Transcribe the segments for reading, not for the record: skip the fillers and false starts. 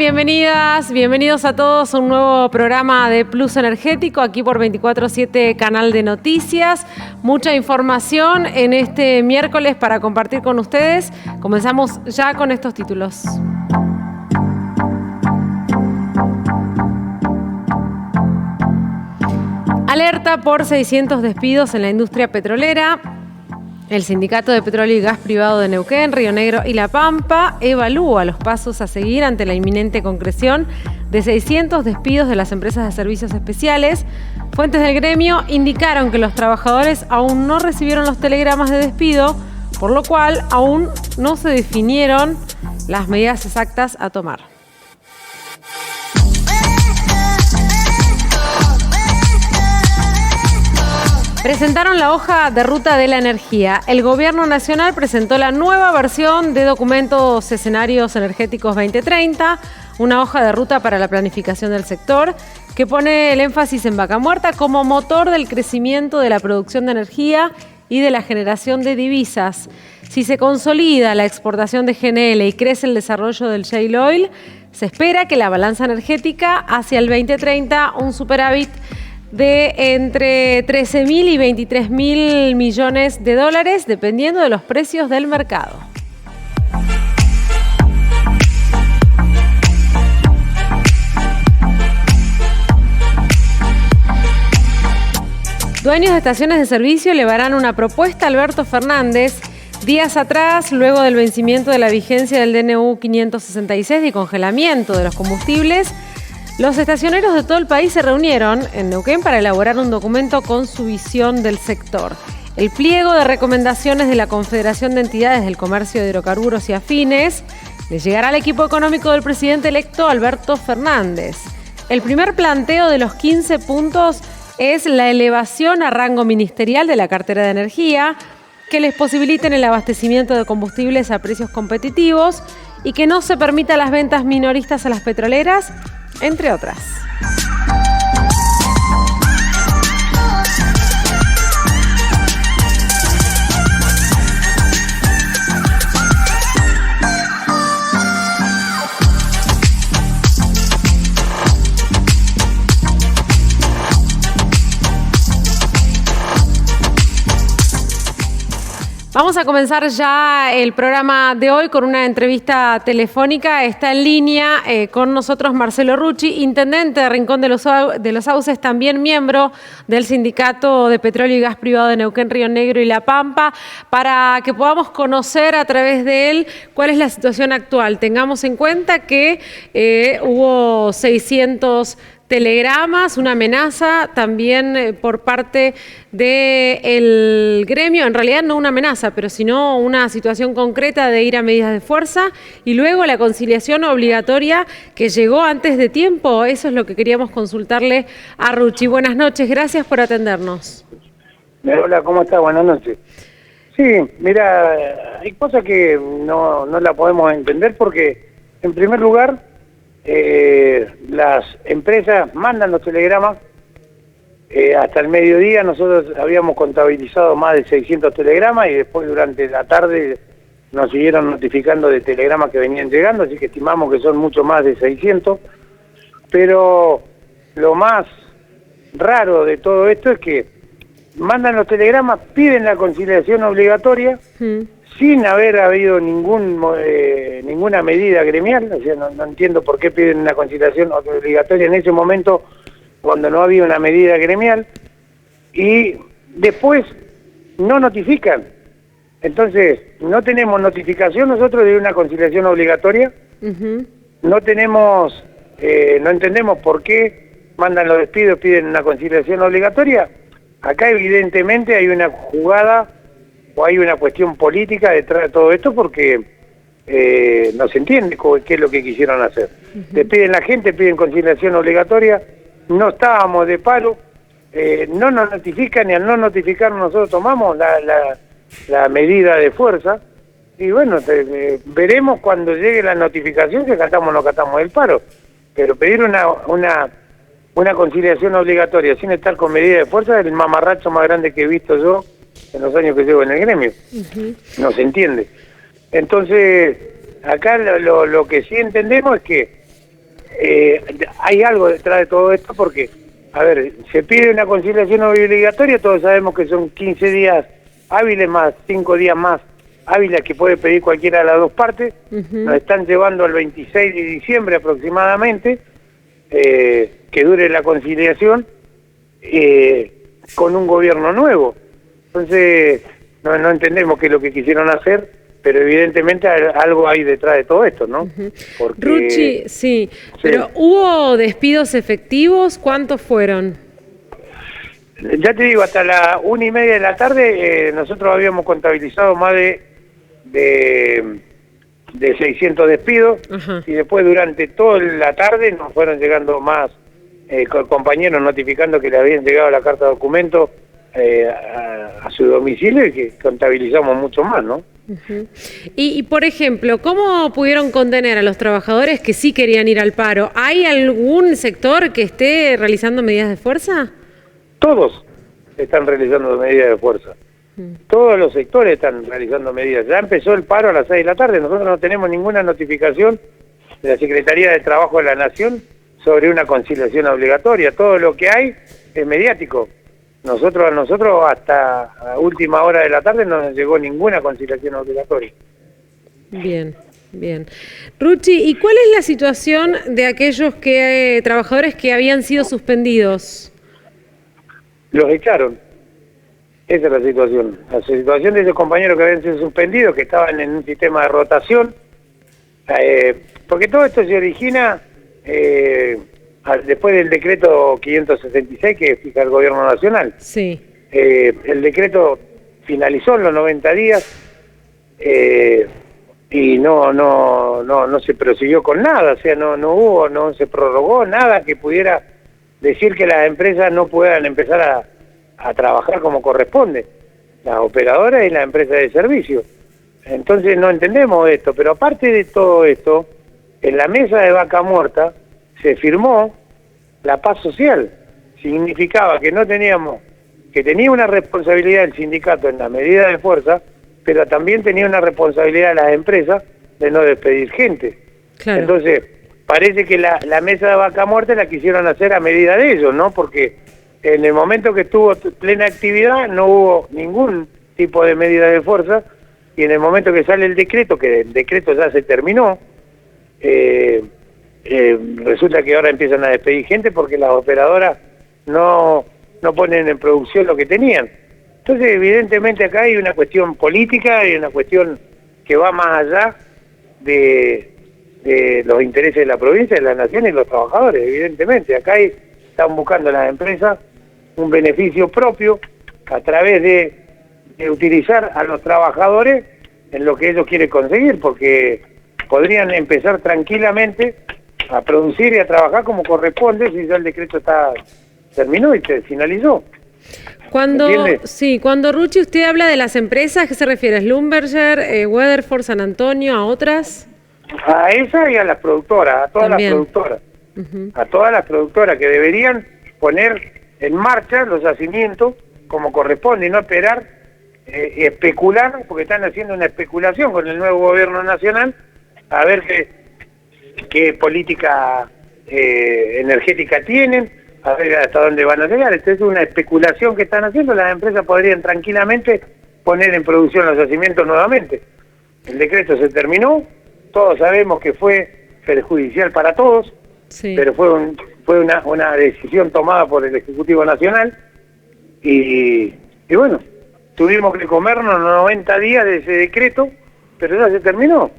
bienvenidas, bienvenidos a todos a un nuevo programa de Plus Energético, aquí por 24/7 Canal de Noticias. Mucha información en este miércoles para compartir con ustedes. Comenzamos ya con estos títulos. Alerta por 600 despidos en la industria petrolera. El Sindicato de Petróleo y Gas Privado de Neuquén, Río Negro y La Pampa evalúa los pasos a seguir ante la inminente concreción de 600 despidos de las empresas de servicios especiales. Fuentes del gremio indicaron que los trabajadores aún no recibieron los telegramas de despido, por lo cual aún no se definieron las medidas exactas a tomar. Presentaron la hoja de ruta de la energía. El Gobierno Nacional presentó la nueva versión de documentos escenarios energéticos 2030, una hoja de ruta para la planificación del sector que pone el énfasis en Vaca Muerta como motor del crecimiento de la producción de energía y de la generación de divisas. Si se consolida la exportación de GNL y crece el desarrollo del shale oil, se espera que la balanza energética hacia el 2030 un superávit de entre 13.000 y 23.000 millones de dólares, dependiendo de los precios del mercado. Dueños de estaciones de servicio elevarán una propuesta a Alberto Fernández. Días atrás, luego del vencimiento de la vigencia del DNU 566 y congelamiento de los combustibles, los estacioneros de todo el país se reunieron en Neuquén para elaborar un documento con su visión del sector. El pliego de recomendaciones de la Confederación de Entidades del Comercio de Hidrocarburos y Afines le llegará al equipo económico del presidente electo Alberto Fernández. El primer planteo de los 15 puntos es la elevación a rango ministerial de la cartera de energía, que les posibiliten el abastecimiento de combustibles a precios competitivos y que no se permita las ventas minoristas a las petroleras, entre otras. Vamos a comenzar ya el programa de hoy con una entrevista telefónica. Está en línea con nosotros Marcelo Rucci, intendente de Rincón de los Sauces, también miembro del Sindicato de Petróleo y Gas Privado de Neuquén, Río Negro y La Pampa, para que podamos conocer a través de él cuál es la situación actual. Tengamos en cuenta que hubo 600 telegramas, una amenaza también por parte del gremio, en realidad no una amenaza, pero sino una situación concreta de ir a medidas de fuerza y luego la conciliación obligatoria que llegó antes de tiempo. Eso es lo que queríamos consultarle a Rucci. Buenas noches, gracias por atendernos. Hola, ¿cómo está? Buenas noches. Sí, mira, hay cosas que no la podemos entender porque, en primer lugar, las empresas mandan los telegramas. Hasta el mediodía nosotros habíamos contabilizado más de 600 telegramas y después durante la tarde nos siguieron notificando de telegramas que venían llegando, así que estimamos que son mucho más de 600. Pero lo más raro de todo esto es que mandan los telegramas, piden la conciliación obligatoria, sin haber habido ninguna medida gremial. O sea, no entiendo por qué piden una conciliación obligatoria en ese momento cuando no había una medida gremial, y después no notifican. Entonces, no tenemos notificación nosotros de una conciliación obligatoria, no tenemos, no entendemos por qué mandan los despidos, piden una conciliación obligatoria. Acá evidentemente hay una jugada o hay una cuestión política detrás de todo esto porque no se entiende qué es lo que quisieron hacer. Despiden la gente, piden conciliación obligatoria, no estábamos de paro, no nos notifican y al no notificarnos nosotros tomamos la medida de fuerza y bueno, veremos cuando llegue la notificación si acatamos o no acatamos el paro. Pero pedir una conciliación obligatoria sin estar con medida de fuerza es el mamarracho más grande que he visto yo en los años que llevo en el gremio. No se entiende. Entonces, acá lo que sí entendemos es que hay algo detrás de todo esto porque, a ver, se pide una conciliación obligatoria, todos sabemos que son 15 días hábiles más 5 días más hábiles que puede pedir cualquiera de las dos partes. Nos están llevando al 26 de diciembre aproximadamente, que dure la conciliación con un gobierno nuevo. Entonces, no entendemos qué es lo que quisieron hacer, pero evidentemente algo hay detrás de todo esto, ¿no? Porque, Rucci, sí, pero ¿hubo despidos efectivos? ¿Cuántos fueron? Ya te digo, hasta la 1:30 de la tarde nosotros habíamos contabilizado más de 600 despidos. Y después durante toda la tarde nos fueron llegando más compañeros notificando que le habían llegado la carta de documento a su domicilio y que contabilizamos mucho más, ¿no? Y, por ejemplo, ¿cómo pudieron contener a los trabajadores que sí querían ir al paro? ¿Hay algún sector que esté realizando medidas de fuerza? Todos están realizando medidas de fuerza. Todos los sectores están realizando medidas. Ya empezó el paro a las 6 de la tarde. Nosotros no tenemos ninguna notificación de la Secretaría de Trabajo de la Nación sobre una conciliación obligatoria. Todo lo que hay es mediático. A nosotros hasta a última hora de la tarde no nos llegó ninguna conciliación obligatoria. Bien, bien. Rucci, ¿y cuál es la situación de aquellos trabajadores que habían sido suspendidos? Los echaron. Esa es la situación. La situación de esos compañeros que habían sido suspendidos, que estaban en un sistema de rotación, porque todo esto se origina después del decreto 566 que fija el gobierno nacional. Sí. El decreto finalizó en los 90 días y no se prosiguió con nada, o sea, no se prorrogó nada que pudiera decir que las empresas no puedan empezar a trabajar como corresponde, las operadoras y las empresas de servicio. Entonces no entendemos esto, pero aparte de todo esto, en la mesa de Vaca Muerta se firmó la paz social. Significaba que que tenía una responsabilidad el sindicato en la medida de fuerza, pero también tenía una responsabilidad de las empresas de no despedir gente. Claro. Entonces, parece que la mesa de Vaca Muerta la quisieron hacer a medida de ellos, ¿no? Porque en el momento que estuvo plena actividad no hubo ningún tipo de medida de fuerza, y en el momento que sale el decreto, que el decreto ya se terminó, resulta que ahora empiezan a despedir gente porque las operadoras no ponen en producción lo que tenían. Entonces, evidentemente acá hay una cuestión política, hay una cuestión que va más allá de los intereses de la provincia, de la nación y los trabajadores, evidentemente. Acá están buscando las empresas un beneficio propio a través de utilizar a los trabajadores en lo que ellos quieren conseguir, porque podrían empezar tranquilamente a producir y a trabajar como corresponde si ya el decreto terminó y se finalizó. Cuando Rucci, usted habla de las empresas, ¿qué se refiere? ¿A Schlumberger, Weatherford, San Antonio, a otras? A esas y a las productoras, a todas las productoras. A todas las productoras que deberían poner en marcha los yacimientos como corresponde y no esperar especular, porque están haciendo una especulación con el nuevo gobierno nacional a ver qué política energética tienen, a ver hasta dónde van a llegar. Esta es una especulación que están haciendo. Las empresas podrían tranquilamente poner en producción los yacimientos nuevamente. El decreto se terminó, todos sabemos que fue perjudicial para todos, sí, pero fue una decisión tomada por el Ejecutivo Nacional y bueno, tuvimos que comernos 90 días de ese decreto, pero ya se terminó.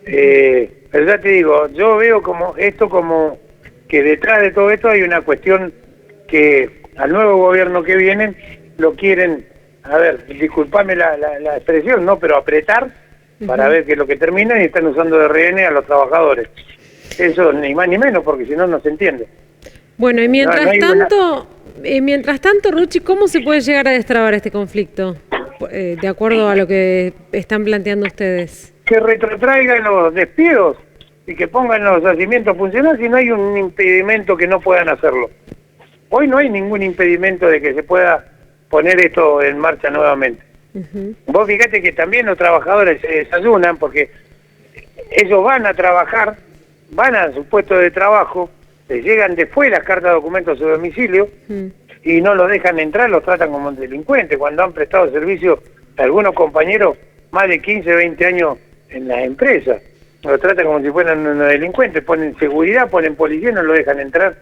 Pero ya te digo, yo veo como que detrás de todo esto hay una cuestión que al nuevo gobierno que viene lo quieren, a ver, disculpame la expresión, no, pero apretar para ver qué es lo que termina, y están usando de rehenes a los trabajadores. Eso ni más ni menos, porque si no, no se entiende. Bueno, y mientras tanto, Rucci, ¿cómo se puede llegar a destrabar este conflicto? De acuerdo a lo que están planteando ustedes. Que retrotraigan los despidos y que pongan los yacimientos funcionales si no hay un impedimento que no puedan hacerlo. Hoy no hay ningún impedimento de que se pueda poner esto en marcha nuevamente. Vos fíjate que también los trabajadores se desayunan porque ellos van a trabajar van a su puesto de trabajo, les llegan después las cartas de documentos a su domicilio y no los dejan entrar, los tratan como delincuentes, cuando han prestado servicio a algunos compañeros más de 15, 20 años en las empresas. Los tratan como si fueran unos delincuentes, ponen seguridad, ponen policía, no lo dejan entrar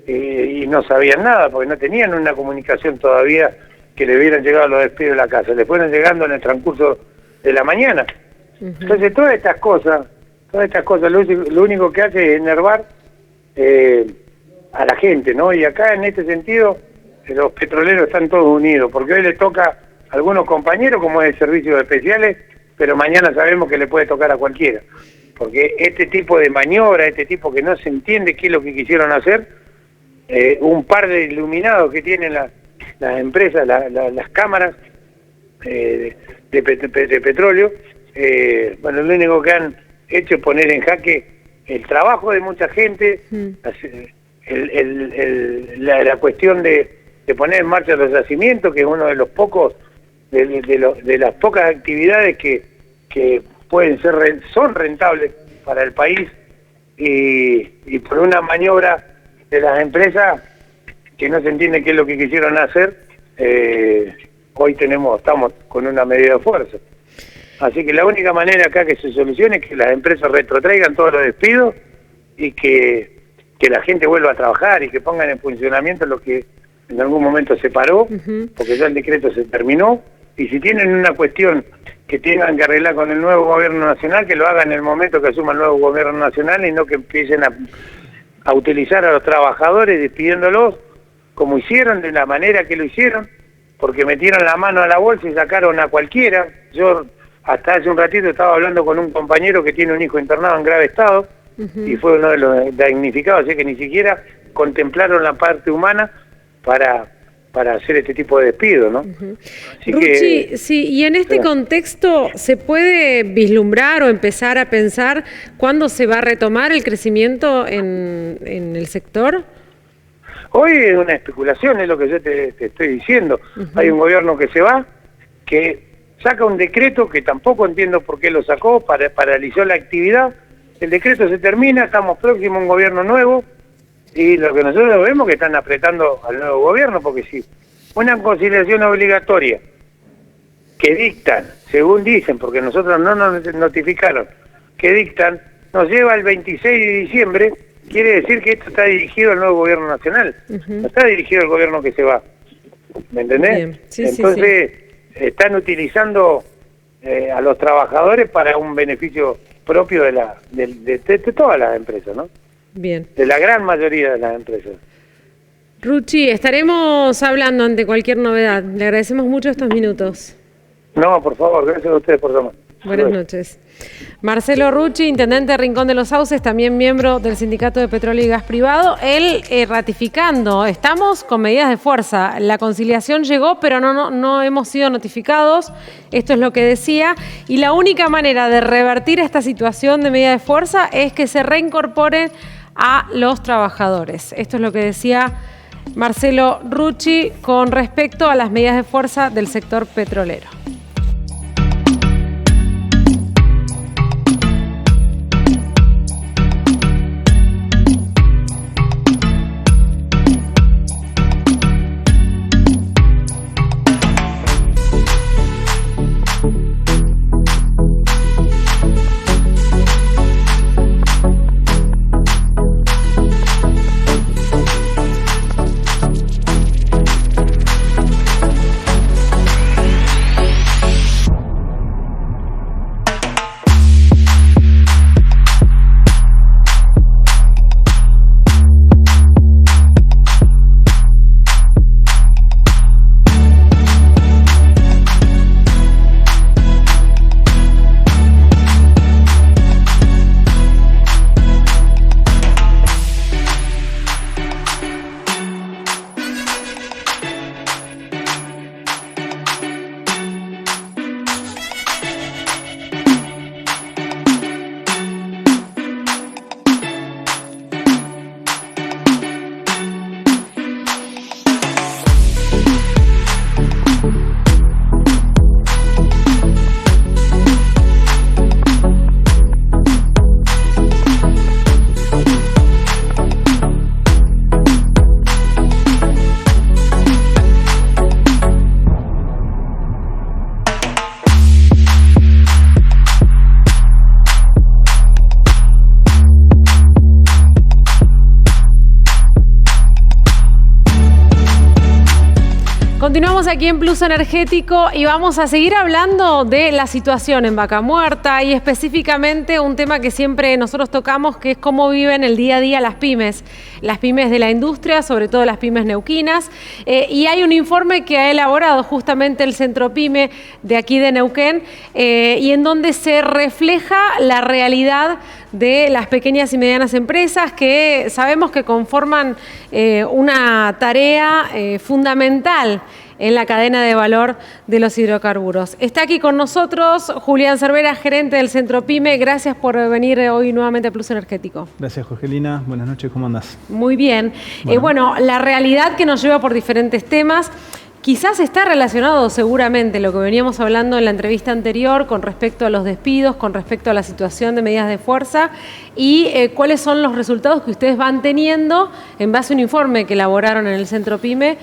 y no sabían nada, porque no tenían una comunicación todavía que le hubieran llegado los despidos de la casa, le fueron llegando en el transcurso de la mañana. Entonces todas estas cosas, lo único que hace es enervar a la gente, ¿no? Y acá en este sentido los petroleros están todos unidos, porque hoy le toca a algunos compañeros como es de servicios especiales, pero mañana sabemos que le puede tocar a cualquiera, porque este tipo de maniobra, este tipo que no se entiende qué es lo que quisieron hacer, un par de iluminados que tienen las empresas, las cámaras de petróleo, bueno, lo único que han hecho es poner en jaque el trabajo de mucha gente, la cuestión de poner en marcha los yacimientos, que es uno de los pocos, de las pocas actividades que pueden ser, son rentables para el país, y por una maniobra de las empresas que no se entiende qué es lo que quisieron hacer, hoy estamos con una medida de fuerza. Así que la única manera acá que se solucione es que las empresas retrotraigan todos los despidos y que la gente vuelva a trabajar y que pongan en funcionamiento lo que en algún momento se paró, porque ya el decreto se terminó, y si tienen una cuestión que tengan que arreglar con el nuevo gobierno nacional, que lo hagan en el momento que asuma el nuevo gobierno nacional y no que empiecen a utilizar a los trabajadores despidiéndolos como hicieron, de la manera que lo hicieron, porque metieron la mano a la bolsa y sacaron a cualquiera. Yo hasta hace un ratito estaba hablando con un compañero que tiene un hijo internado en grave estado y fue uno de los damnificados, así que ni siquiera contemplaron la parte humana para hacer este tipo de despido, ¿no? Así Rucci, que, sí, y en este contexto, ¿se puede vislumbrar o empezar a pensar cuándo se va a retomar el crecimiento en el sector? Hoy es una especulación, es lo que yo te estoy diciendo. Hay un gobierno que se va, que saca un decreto que tampoco entiendo por qué lo sacó, paralizó la actividad. El decreto se termina, estamos próximos a un gobierno nuevo, y lo que nosotros vemos que están apretando al nuevo gobierno, porque si una conciliación obligatoria que dictan, según dicen, porque nosotros no nos notificaron, que dictan, nos lleva el 26 de diciembre, quiere decir que esto está dirigido al nuevo gobierno nacional, no está dirigido al gobierno que se va. ¿Me entendés? Bien. Sí, entonces, están utilizando a los trabajadores para un beneficio propio de todas las empresas, ¿no? Bien. De la gran mayoría de las empresas. Rucci, estaremos hablando ante cualquier novedad. Le agradecemos mucho estos minutos. No, por favor, gracias a ustedes por llamar. Buenas noches. Marcelo Rucci, intendente de Rincón de los Sauces, también miembro del Sindicato de Petróleo y Gas Privado. Él ratificando, estamos con medidas de fuerza. La conciliación llegó, pero no hemos sido notificados. Esto es lo que decía. Y la única manera de revertir esta situación de medida de fuerza es que se reincorporen a los trabajadores. Esto es lo que decía Marcelo Rucci con respecto a las medidas de fuerza del sector petrolero. Continuamos aquí en Plus Energético y vamos a seguir hablando de la situación en Vaca Muerta y específicamente un tema que siempre nosotros tocamos, que es cómo viven el día a día las pymes de la industria, sobre todo las pymes neuquinas. Y hay un informe que ha elaborado justamente el Centro Pyme de aquí de Neuquén y en donde se refleja la realidad de las pequeñas y medianas empresas que sabemos que conforman una tarea fundamental en la cadena de valor de los hidrocarburos. Está aquí con nosotros Julián Cervera, gerente del Centro Pyme. Gracias por venir hoy nuevamente a Plus Energético. Gracias, Jorgelina. Buenas noches, ¿cómo andás? Muy bien. Bueno, la realidad que nos lleva por diferentes temas. Quizás está relacionado seguramente lo que veníamos hablando en la entrevista anterior con respecto a los despidos, con respecto a la situación de medidas de fuerza y cuáles son los resultados que ustedes van teniendo en base a un informe que elaboraron en el Centro Pyme.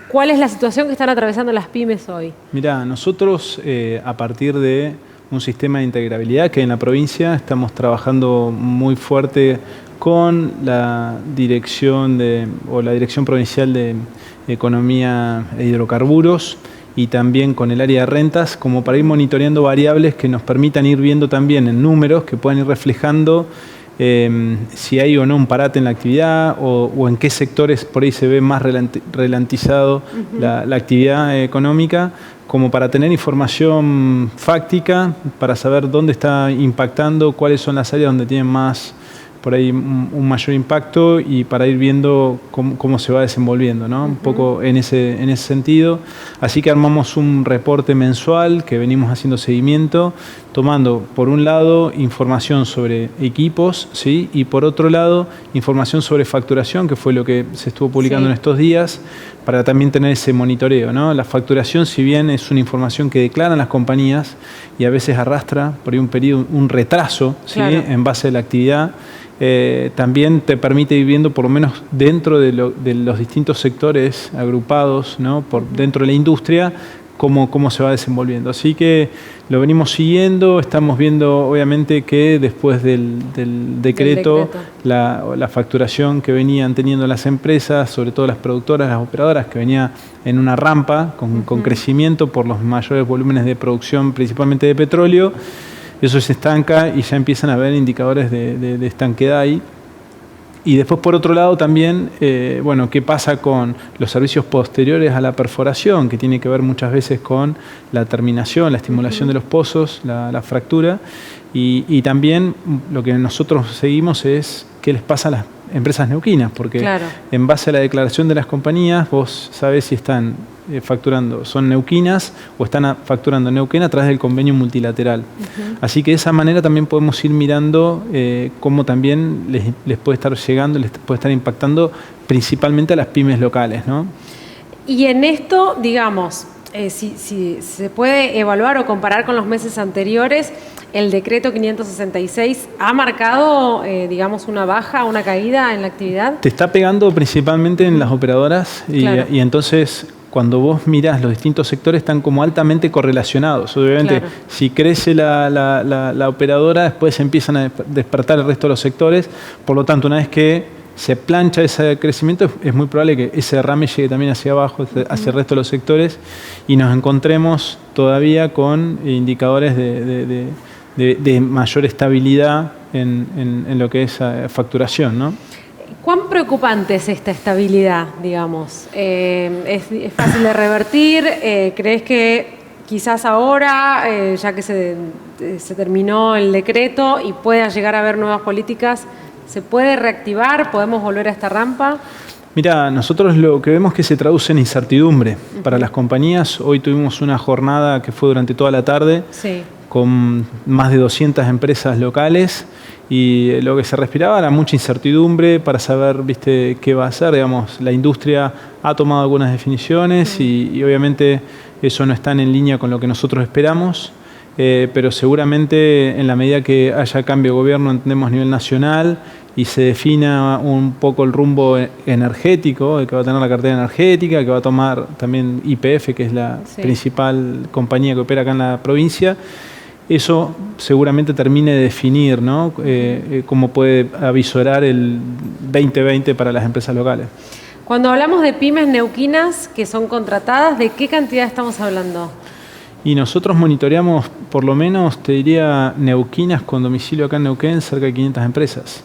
¿Cuál es la situación que están atravesando las pymes hoy? Mirá, nosotros a partir de un sistema de integrabilidad que en la provincia estamos trabajando muy fuerte con la Dirección Provincial de Economía e Hidrocarburos y también con el área de rentas, como para ir monitoreando variables que nos permitan ir viendo también en números que puedan ir reflejando si hay o no un parate en la actividad o en qué sectores por ahí se ve más ralentizado la actividad económica, como para tener información fáctica, para saber dónde está impactando, cuáles son las áreas donde tienen más por ahí un mayor impacto y para ir viendo cómo se va desenvolviendo, ¿no? Un poco en ese sentido. Así que armamos un reporte mensual que venimos haciendo seguimiento, tomando por un lado información sobre equipos, ¿sí? Y por otro lado información sobre facturación, que fue lo que se estuvo publicando en estos días, para también tener ese monitoreo, ¿no? La facturación, si bien es una información que declaran las compañías y a veces arrastra por ahí un retraso, ¿sí? Claro. En base a la actividad, también te permite ir viendo por lo menos dentro de los distintos sectores agrupados, ¿no? Por dentro de la industria, cómo se va desenvolviendo. Así que lo venimos siguiendo, estamos viendo obviamente que después del decreto, la facturación que venían teniendo las empresas, sobre todo las productoras, las operadoras, que venía en una rampa con crecimiento por los mayores volúmenes de producción, principalmente de petróleo. Eso se estanca y ya empiezan a haber indicadores de estanquedad ahí. Y después, por otro lado, también, ¿qué pasa con los servicios posteriores a la perforación? Que tiene que ver muchas veces con la terminación, la estimulación de los pozos, la fractura. Y también lo que nosotros seguimos es qué les pasa a las empresas neuquinas, porque en base a la declaración de las compañías, vos sabés si están facturando, son neuquinas o están facturando Neuquén a través del convenio multilateral. Así que de esa manera también podemos ir mirando cómo también les puede estar llegando, les puede estar impactando principalmente a las pymes locales, ¿no? Y en esto, digamos, si se puede evaluar o comparar con los meses anteriores, el decreto 566 ha marcado, digamos, una baja, una caída en la actividad. Te está pegando principalmente en las operadoras y entonces cuando vos mirás los distintos sectores están como altamente correlacionados. Obviamente, si crece la operadora, después empiezan a despertar el resto de los sectores. Por lo tanto, una vez que se plancha ese crecimiento, es muy probable que ese derrame llegue también hacia abajo, hacia el resto de los sectores, y nos encontremos todavía con indicadores de mayor estabilidad en lo que es facturación, ¿no? ¿Cuán preocupante es esta estabilidad, digamos? ¿Es fácil de revertir? ¿Crees que quizás ahora, ya que se terminó el decreto y pueda llegar a haber nuevas políticas, se puede reactivar? ¿Podemos volver a esta rampa? Mira, nosotros lo que vemos es que se traduce en incertidumbre para las compañías. Hoy tuvimos una jornada que fue durante toda la tarde con más de 200 empresas locales y lo que se respiraba era mucha incertidumbre para saber, viste, qué va a hacer. Digamos, la industria ha tomado algunas definiciones y obviamente eso no está en línea con lo que nosotros esperamos. Pero seguramente en la medida que haya cambio de gobierno, entendemos a nivel nacional, y se defina un poco el rumbo energético, que va a tener la cartera energética, que va a tomar también YPF, que es la principal compañía que opera acá en la provincia, eso seguramente termine de definir, ¿no? Cómo puede avisorar el 2020 para las empresas locales. Cuando hablamos de pymes neuquinas que son contratadas, ¿de qué cantidad estamos hablando? Y nosotros monitoreamos, por lo menos, te diría, neuquinas con domicilio acá en Neuquén, cerca de 500 empresas.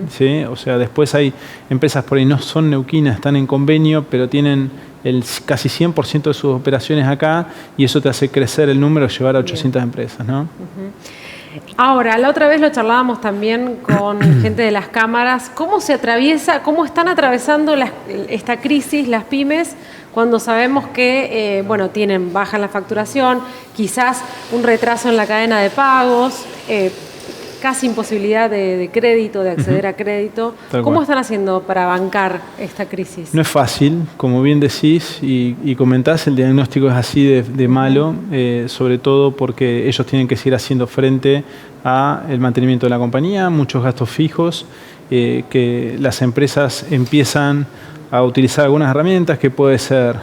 ¿Sí? O sea, después hay empresas por ahí no son neuquinas, están en convenio, pero tienen casi 100% de sus operaciones acá, y eso te hace crecer el número, llevar a 800 empresas, ¿no? Ahora, la otra vez lo charlábamos también con gente de las cámaras. ¿Cómo cómo están atravesando esta crisis las pymes cuando sabemos que, tienen baja la facturación, quizás un retraso en la cadena de pagos, casi imposibilidad de crédito, de acceder a crédito? ¿Cómo están haciendo para bancar esta crisis? No es fácil, como bien decís y comentás, el diagnóstico es así de malo, sobre todo porque ellos tienen que seguir haciendo frente al mantenimiento de la compañía, muchos gastos fijos, que las empresas empiezan a utilizar algunas herramientas que puede ser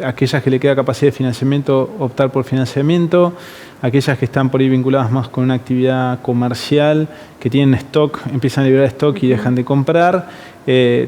aquellas que le queda capacidad de financiamiento, optar por financiamiento, aquellas que están por ahí vinculadas más con una actividad comercial, que tienen stock, empiezan a liberar stock y dejan de comprar,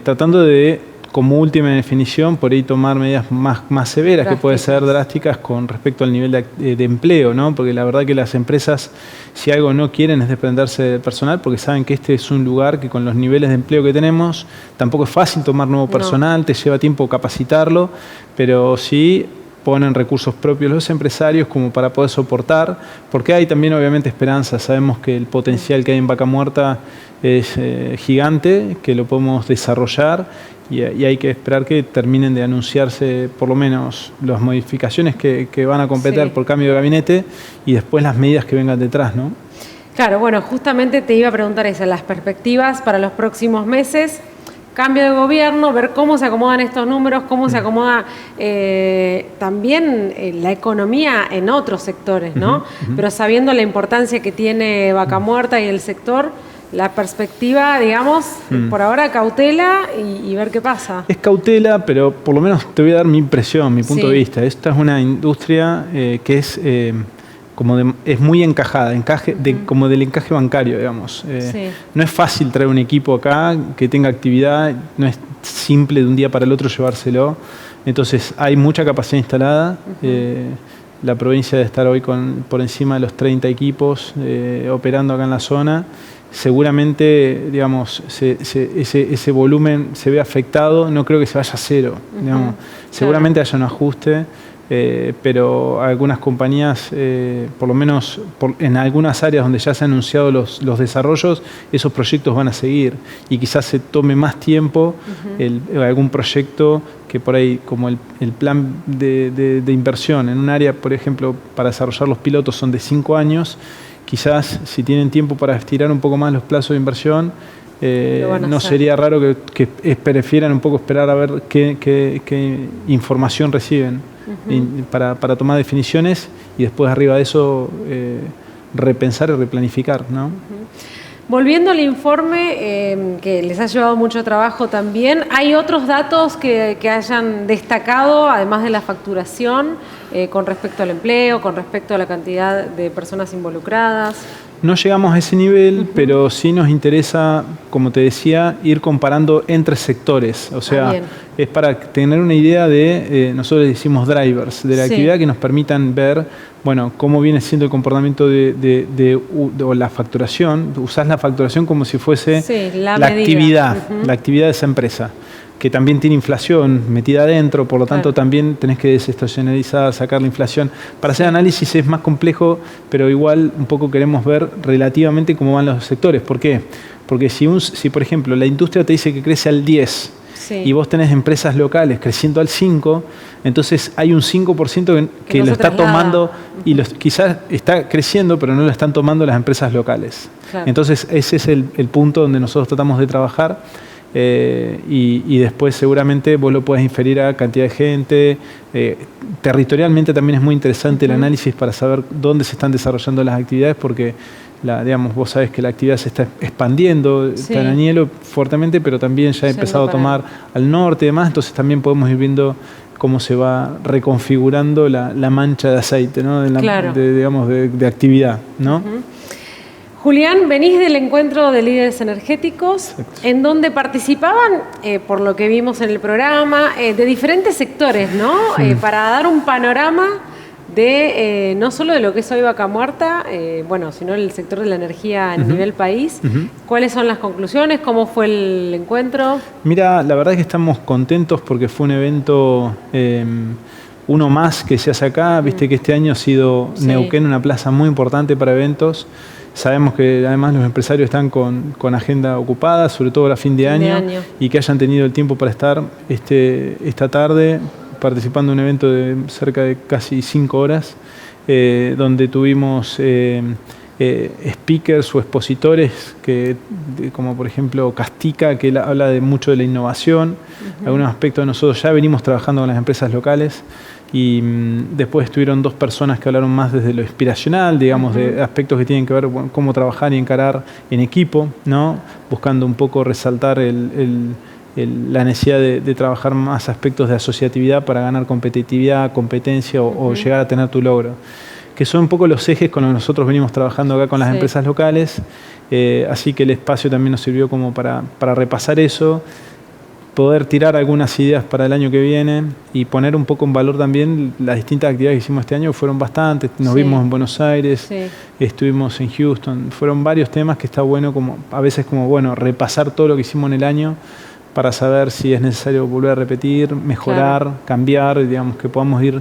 tratando de, como última definición, por ahí tomar medidas más severas, que pueden ser drásticas con respecto al nivel de empleo, ¿no? Porque la verdad que las empresas, si algo no quieren es desprenderse del personal, porque saben que este es un lugar que con los niveles de empleo que tenemos, tampoco es fácil tomar nuevo personal, te lleva tiempo capacitarlo, pero sí ponen recursos propios los empresarios como para poder soportar, porque hay también obviamente esperanza. Sabemos que el potencial que hay en Vaca Muerta es gigante, que lo podemos desarrollar y hay que esperar que terminen de anunciarse por lo menos las modificaciones que van a completar por cambio de gabinete y después las medidas que vengan detrás, ¿no? Claro, bueno, justamente te iba a preguntar eso, las perspectivas para los próximos meses. Cambio de gobierno, ver cómo se acomodan estos números, cómo se acomoda también la economía en otros sectores, ¿no? Pero sabiendo la importancia que tiene Vaca Muerta y el sector, la perspectiva, digamos, por ahora cautela y ver qué pasa. Es cautela, pero por lo menos te voy a dar mi impresión, mi punto de vista. Esta es una industria que es... es muy encajada, como del encaje bancario, digamos. No es fácil traer un equipo acá que tenga actividad, no es simple de un día para el otro llevárselo. Entonces hay mucha capacidad instalada. La provincia debe estar hoy por encima de los 30 equipos operando acá en la zona. Seguramente, digamos, ese volumen se ve afectado, no creo que se vaya a cero. Digamos. Seguramente haya un ajuste. Pero algunas compañías, por lo menos en algunas áreas donde ya se han anunciado los desarrollos, esos proyectos van a seguir y quizás se tome más tiempo algún proyecto que por ahí, como el plan de inversión en un área, por ejemplo, para desarrollar los pilotos son de 5 años, quizás si tienen tiempo para estirar un poco más los plazos de inversión, no sería raro que prefieran un poco esperar a ver qué información reciben para tomar definiciones y después arriba de eso repensar y replanificar, ¿no? Volviendo al informe, que les ha llevado mucho trabajo también, ¿hay otros datos que hayan destacado, además de la facturación, con respecto al empleo, con respecto a la cantidad de personas involucradas? No llegamos a ese nivel, pero sí nos interesa, como te decía, ir comparando entre sectores. O sea, es para tener una idea de, nosotros decimos drivers, de la actividad que nos permitan ver, bueno, cómo viene siendo el comportamiento de la facturación. Usás la facturación como si fuese la actividad, la actividad de esa empresa, que también tiene inflación metida adentro, por lo tanto también tenés que desestacionalizar, sacar la inflación. Para hacer análisis es más complejo, pero igual un poco queremos ver relativamente cómo van los sectores. ¿Por qué? Porque si por ejemplo, la industria te dice que crece al 10% y vos tenés empresas locales creciendo al 5%, entonces hay un 5% que no lo está tomando y quizás está creciendo, pero no lo están tomando las empresas locales. Entonces ese es el punto donde nosotros tratamos de trabajar. Y después seguramente vos lo podés inferir a cantidad de gente. Territorialmente también es muy interesante el análisis para saber dónde se están desarrollando las actividades, porque vos sabés que la actividad se está expandiendo, está en Añelo fuertemente, pero también ya ha empezado a tomar al norte y demás, entonces también podemos ir viendo cómo se va reconfigurando la mancha de aceite, ¿no? De actividad, ¿no? Julián, venís del encuentro de líderes energéticos, exacto, en donde participaban, por lo que vimos en el programa, de diferentes sectores, ¿no? Para dar un panorama de no solo de lo que es hoy Vaca Muerta, sino el sector de la energía a nivel país. ¿Cuáles son las conclusiones? ¿Cómo fue el encuentro? Mira, la verdad es que estamos contentos porque fue un evento, uno más que se hace acá. Viste que este año ha sido Neuquén una plaza muy importante para eventos. Sabemos que además los empresarios están con agenda ocupada, sobre todo a fin de año, y que hayan tenido el tiempo para estar esta tarde participando en un evento de cerca de casi 5 horas, donde tuvimos speakers o expositores como por ejemplo Castica, que habla mucho de la innovación. Algunos aspectos de nosotros ya venimos trabajando con las empresas locales, y después estuvieron 2 personas que hablaron más desde lo inspiracional, digamos, de aspectos que tienen que ver con cómo trabajar y encarar en equipo, ¿no? Buscando un poco resaltar la necesidad de trabajar más aspectos de asociatividad para ganar competitividad, competencia o llegar a tener tu logro, que son un poco los ejes con los que nosotros venimos trabajando acá con las empresas locales. Así que el espacio también nos sirvió como para repasar eso, poder tirar algunas ideas para el año que viene y poner un poco en valor también las distintas actividades que hicimos este año, que fueron bastantes. Nos vimos en Buenos Aires, estuvimos en Houston, fueron varios temas que está bueno a veces repasar todo lo que hicimos en el año para saber si es necesario volver a repetir, mejorar, cambiar, digamos, que podamos ir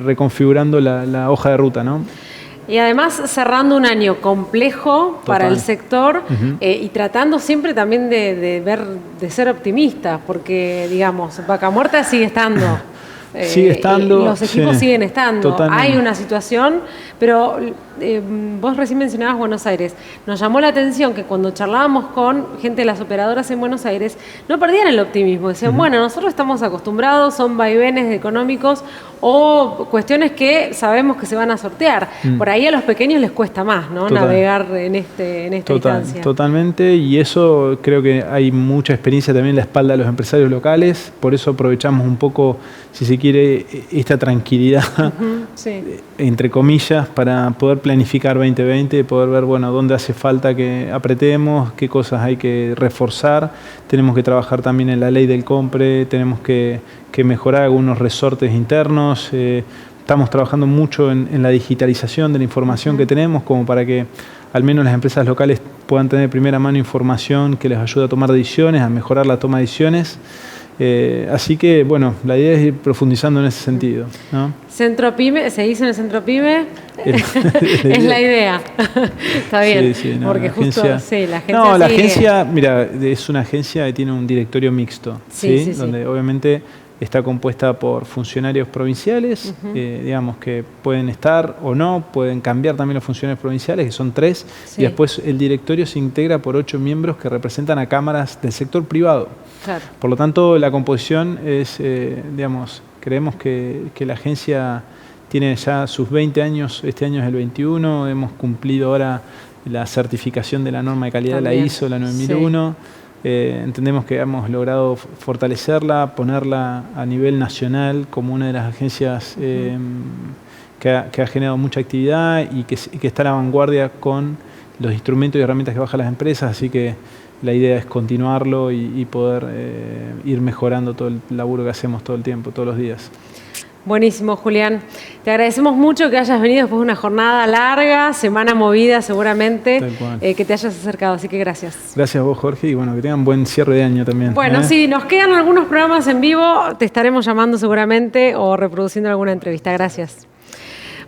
reconfigurando la hoja de ruta, ¿no? Y además cerrando un año complejo para el sector, y tratando siempre también de ser optimistas, porque, digamos, Vaca Muerta sigue estando. Sigue estando. Los equipos siguen estando. Totalmente. Hay una situación, pero vos recién mencionabas Buenos Aires. Nos llamó la atención que cuando charlábamos con gente de las operadoras en Buenos Aires, no perdían el optimismo. Decían, nosotros estamos acostumbrados, son vaivenes económicos o cuestiones que sabemos que se van a sortear. Por ahí a los pequeños les cuesta más, ¿no? Navegar en esta distancia. Totalmente, y eso creo que hay mucha experiencia también en la espalda de los empresarios locales. Por eso aprovechamos un poco, si se quiere, esta tranquilidad, entre comillas, para poder planificar 2020, poder ver, dónde hace falta que apretemos, qué cosas hay que reforzar. Tenemos que trabajar también en la ley del compre, tenemos que mejorar algunos resortes internos. Estamos trabajando mucho en la digitalización de la información que tenemos, como para que al menos las empresas locales puedan tener de primera mano información que les ayude a tomar decisiones, a mejorar la toma de decisiones. Así que, la idea es ir profundizando en ese sentido, ¿no? Centro Pyme, ¿se dice en el Centro Pyme? Es la idea. Está bien. Porque la agencia, mira, es una agencia que tiene un directorio mixto, donde obviamente está compuesta por funcionarios provinciales, digamos, que pueden estar o no, pueden cambiar también los funcionarios provinciales, que son 3, y después el directorio se integra por 8 miembros que representan a cámaras del sector privado. Claro. Por lo tanto, la composición es, creemos que la agencia tiene ya sus 20 años, este año es el 21, hemos cumplido ahora la certificación de la norma de calidad, la ISO, la 9001. Entendemos que hemos logrado fortalecerla, ponerla a nivel nacional como una de las agencias que ha generado mucha actividad y que está a la vanguardia con los instrumentos y herramientas que bajan las empresas, así que la idea es continuarlo y poder ir mejorando todo el laburo que hacemos todo el tiempo, todos los días. Buenísimo, Julián. Te agradecemos mucho que hayas venido después de una jornada larga, semana movida seguramente, que te hayas acercado, así que gracias. Gracias a vos, Jorge, y que tengan buen cierre de año también. Sí, nos quedan algunos programas en vivo, te estaremos llamando seguramente o reproduciendo alguna entrevista. Gracias.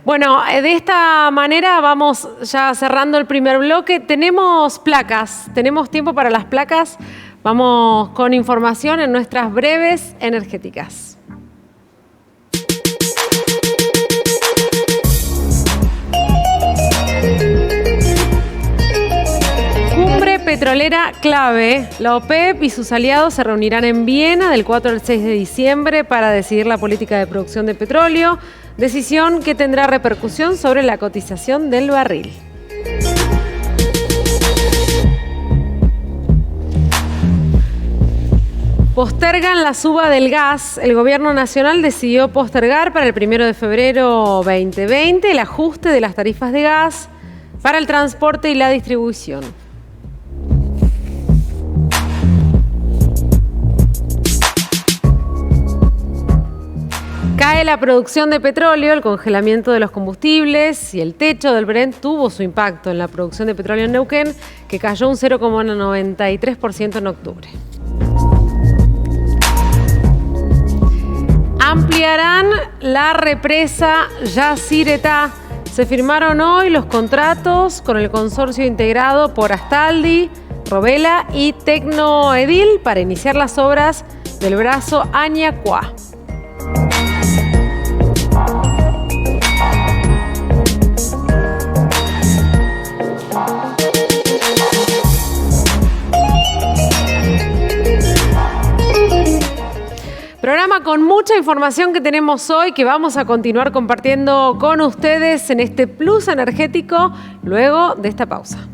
De esta manera vamos ya cerrando el primer bloque. Tenemos placas, tenemos tiempo para las placas. Vamos con información en nuestras breves energéticas. Petrolera clave. La OPEP y sus aliados se reunirán en Viena del 4 al 6 de diciembre para decidir la política de producción de petróleo, decisión que tendrá repercusión sobre la cotización del barril. Postergan la suba del gas. El Gobierno Nacional decidió postergar para el 1 de febrero 2020 el ajuste de las tarifas de gas. para el transporte y la distribución. Cae la producción de petróleo, el congelamiento de los combustibles y el techo del Brent tuvo su impacto en la producción de petróleo en Neuquén, que cayó un 0,93% en octubre. Ampliarán la represa Yacyretá. Se firmaron hoy los contratos con el consorcio integrado por Astaldi, Robela y Tecnoedil para iniciar las obras del brazo Añacuá. Programa con mucha información que tenemos hoy, que vamos a continuar compartiendo con ustedes en este Plus Energético luego de esta pausa.